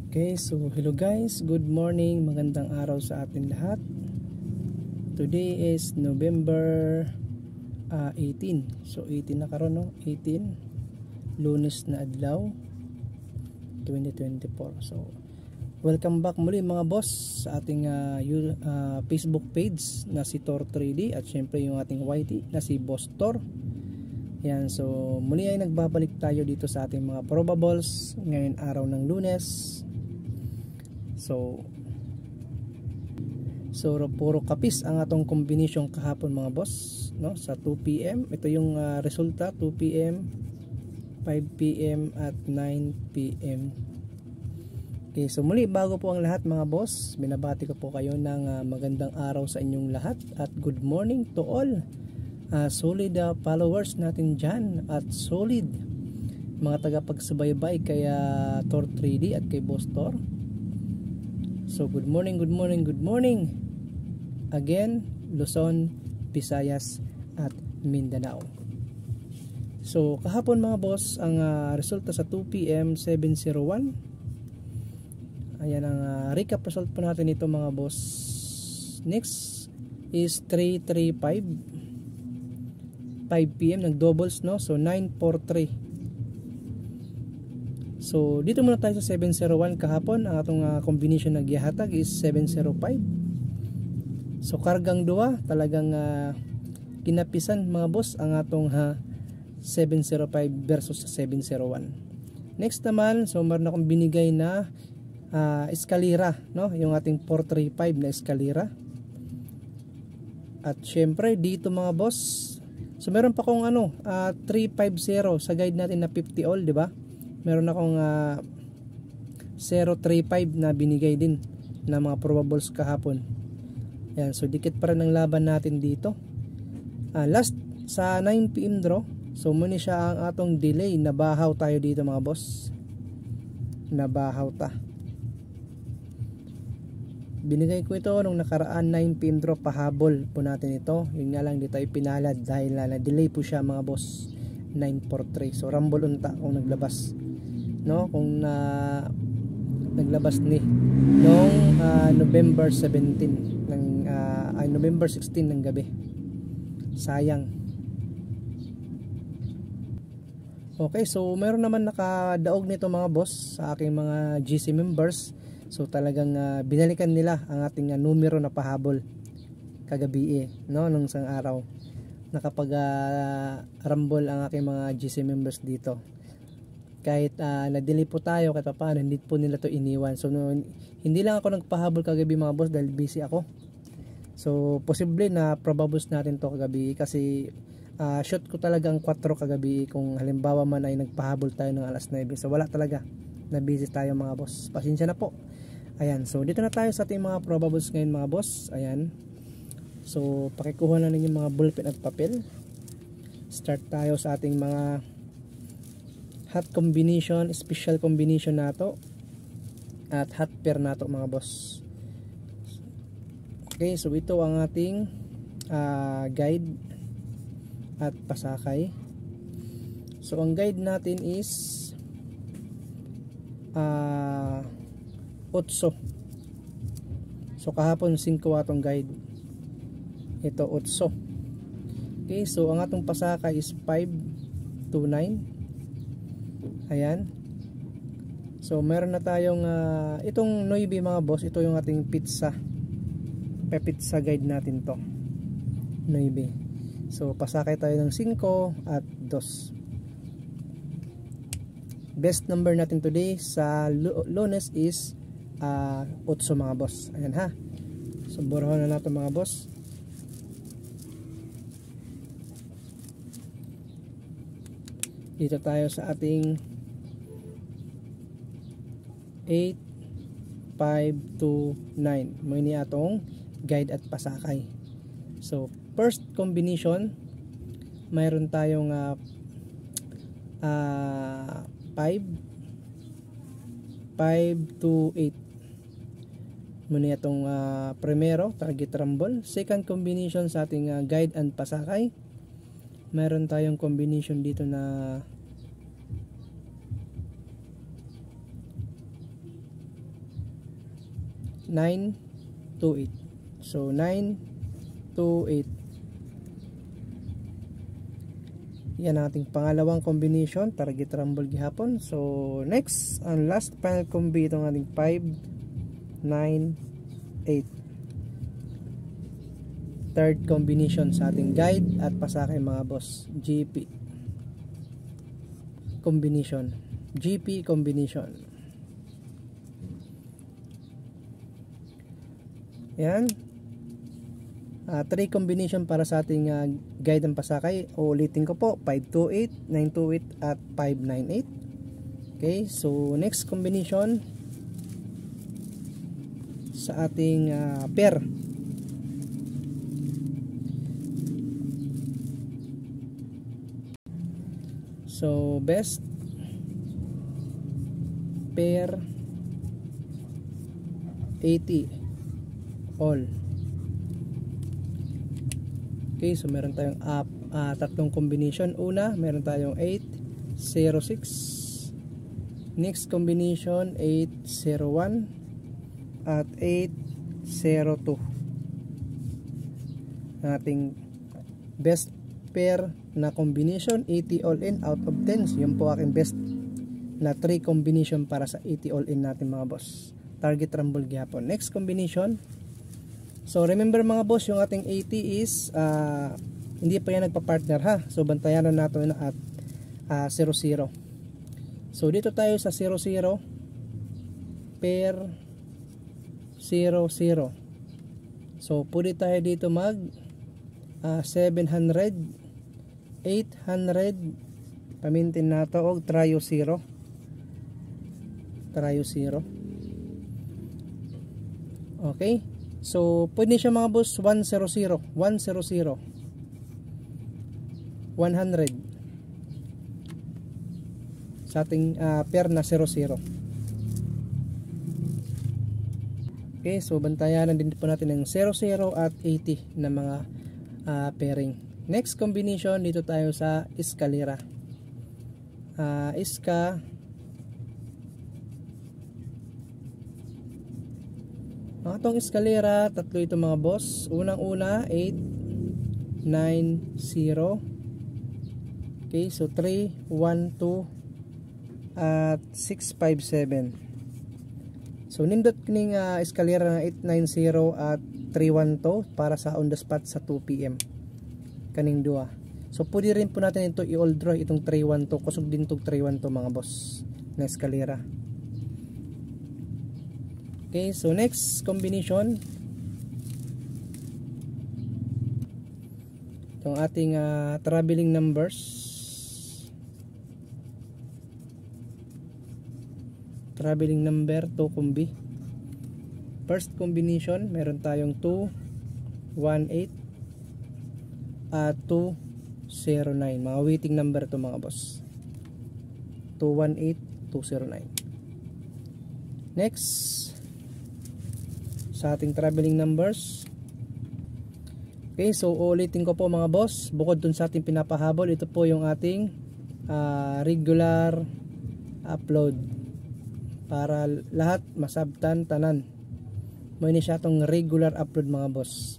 Okay, so hello guys, good morning, magandang araw sa atin lahat. Today is November 18. So 18 na karon, no? 18 Lunes na adlaw 2024. So welcome back muli mga boss sa ating Facebook page na si Tor 3D at syempre yung ating YT na si Boss Tor. Yan, so muli ay nagbabalik tayo dito sa ating mga probables ngayon araw ng Lunes. So puro kapis ang atong combination kahapon mga boss, no? Sa 2 PM, ito yung resulta, 2 PM, 5 PM at 9 PM. Okay, so muli bago po ang lahat mga boss, binabati ko po kayo ng magandang araw sa inyong lahat at good morning to all solid followers natin dyan at solid mga tagapagsubaybay kay Tor 3D at kay Boss Tor. So good morning again, Luzon, Visayas at Mindanao. So kahapon mga boss, ang resulta sa 2 PM 701. Ayan ang recap result po natin ito mga boss. Next is 335 5 PM nag doubles, no? So 943. So dito muna tayo sa 701 kahapon. Ang atong combination na gihatag is 705. So kargang duwa talagang kinapisan mga boss ang atong 705 versus 701. Next naman, so meron akong binigay na eskalera, no? Yung ating 435 na eskalera. At syempre dito mga boss, so meron pa akong 350 sa guide natin na 50 all, di ba? Meron akong 035 na binigay din na mga probables kahapon. Yan, so dikit pa rin ang laban natin dito. Last sa 9 PM draw, so muna siya ang atong delay. Nabahaw tayo dito mga boss. Nabahaw ta. Binigay ko ito nung nakaraan 9 PM draw, pahabol po natin ito. Yun nga lang, di tayo pinalad dahil na-delay po siya mga boss. 943. So rumble unta kung naglabas, no? Kung naglabas ni noong November 17 ng November 16 ng gabi. Sayang. Okay, so meron naman nakadaog nito mga boss sa aking mga GC members. So talagang binalikan nila ang ating numero na pahabol kagabi, no? Nung isang araw nakapag rumble ang aking mga GC members dito. Kahit na-delay po tayo kahit paano, hindi po nila to iniwan. So hindi lang ako nagpahabol kagabi mga boss dahil busy ako. So posible na probables natin to kagabi kasi shoot ko talaga ang 4 kagabi kung halimbawa man ay nagpahabol tayo ng alas 9. So wala talaga, na busy tayo mga boss. Pasensya na po. Ayan, so dito na tayo sa ating mga probables ngayon mga boss. Ayan. So pakikuha na ninyo mga ballpen at papel. Start tayo sa ating mga hot combination, special combination nato at hot pair nato mga boss. Okay, so ito ang ating guide at pasakay. So ang guide natin is 8. So kahapon 5 atong guide. Ito 8. Okay, so ang atong pasakay is 5 to 9. Ayan. So meron na tayong itong 9 mga boss, ito yung ating pizza. Pizza guide natin to. 9. So pasakay tayo ng 5 at 2. Best number natin today sa Lunes is 8 mga boss. Ayan ha. So borahon na natin mga boss. Dito tayo sa ating 8, 5, 2, 9. Muni atong guide at pasakay. So first combination, mayroon tayong 5 to 8. Muna itong primero, target rumble. Second combination sa ating guide and pasakay, mayroon tayong combination dito na 5 9, 2, 8. So 9, 2, 8. Yan ang ating pangalawang combination, target rumble gihapon. So next, ang last final combi itong ating 5, 9, 8. Third combination sa ating guide at pasakay mga boss, GP combination. GP combination. Yan. 3 combination para sa ating guide ang pasakay. Ulitin ko po, 528, 928 at 598. Okay, so next combination sa ating pair. So best pair 80 all. Okay, so meron tayong tatlong combination. Una, meron tayong 806. Next combination 801 at 802. Ang ating best pair na combination, 80 all in out of 10. So, yun po aking best na 3 combination para sa 80 all in natin mga boss. Target rumble gihapon. Next combination. So remember mga boss, yung ating 80 is hindi pa yan nagpa-partner ha. So bantayan na natin at 0-0. So dito tayo sa 0-0 pair 0-0. So pwede tayo dito mag 700, 800, pamintin na to og trio 0. Trio 0. Okay. So, pwede siya mga boss 100, 100, 100 sa ating pair na 00. Okay, so bantayan din po natin ng 00 at 80 na mga pairing. Next combination, dito tayo sa eskalera. Itong eskalera, tatlo ito mga boss. Unang-una, 8, 9, 0. Okay, so 3, 1, 2, at 6, 5, 7. So, nindot kining eskalera na 890 at 312 para sa on the spot sa 2 PM. Kaning dua. So, pwede rin po natin ito i-all draw itong 312. Kusog din itong 312 mga boss na eskalera. Okay, so next combination, itong ating traveling numbers. Traveling number 2 combi. First combination, meron tayong 218 at 209. Mga waiting number ito mga boss. 218, 209. Next, sa ating traveling numbers. Okay, so ulitin ko po mga boss, bukod dun sa ating pinapahabol, ito po yung ating regular upload para lahat masabtan tanan. May ni siya itong regular upload mga boss.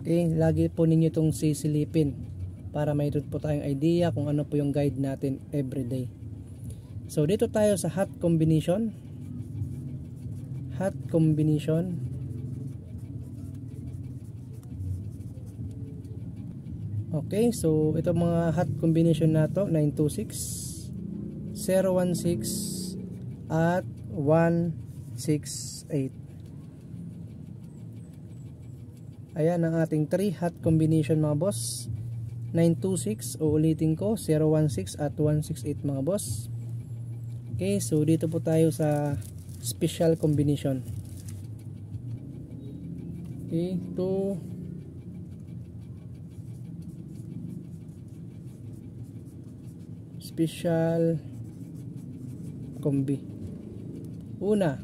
Okay, lagi po ninyo itong sisilipin para mayroon po tayong idea kung ano po yung guide natin everyday. So dito tayo sa hot combination. Hot combination. Okay, so ito mga hot combination na to, 926, 016 at 168. Ayan ang ating 3 hot combination mga boss. 926, uulitin ko, 016 at 168 mga boss. Okay, so dito po tayo sa special combination. Okay, 2 special combi. Una,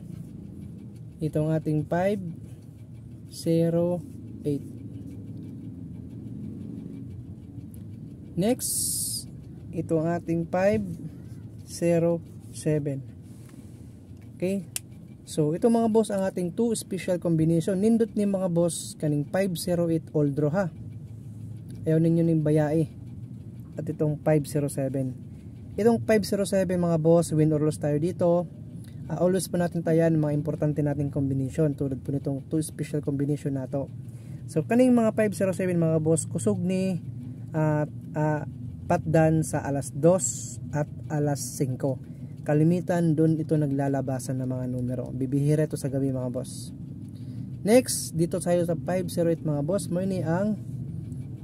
itong ating 508. Next, ito ang ating 507. Okay, So ito mga boss ang ating 2 special combination. Nindot ni mga boss kaning 508 all draw ha. Ayaw ninyo ning bayae. At itong 507. Itong 507 mga boss, win or loss tayo dito. Always po natin tayan mga importante nating combination tulad po nitong 2 special combination nato. So kaning mga 507 mga boss, kusog ni patdan sa alas 2 at alas 5. Kalimitan doon ito naglalabasan ng mga numero. Bibihira ito sa gabi mga boss. Next, dito tayo sa 508 mga boss. Mo ini ang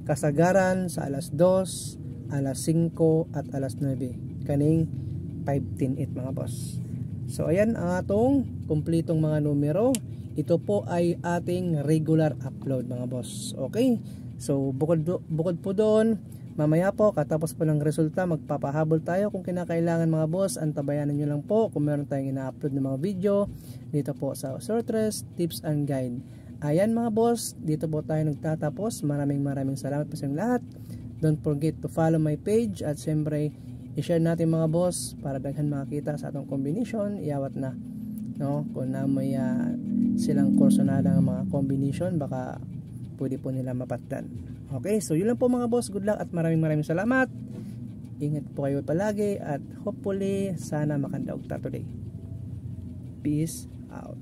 kasagaran sa alas 2, alas 5 at alas 9. Kaning 518 mga boss. So ayan ang atong kumpletong mga numero. Ito po ay ating regular upload mga boss. Okay? So bukod po doon, mamaya po katapos po ng resulta magpapahabol tayo kung kinakailangan mga boss. Antabayanan nyo lang po kung meron tayong ina-upload ng mga video dito po sa Sortress Tips and Guide. Ayan mga boss, dito po tayo nagtatapos. Maraming salamat po sa inyong lahat. Don't forget to follow my page at siyempre i-share natin mga boss para daghan makakita sa atong combination. Iawat na no? Kung na may silang kursunada ng mga combination, baka pwede po nila mapatdan. Okay, so yun lang po mga boss. Good luck at maraming salamat. Ingat po kayo palagi at hopefully sana makandaog ta today. Peace out.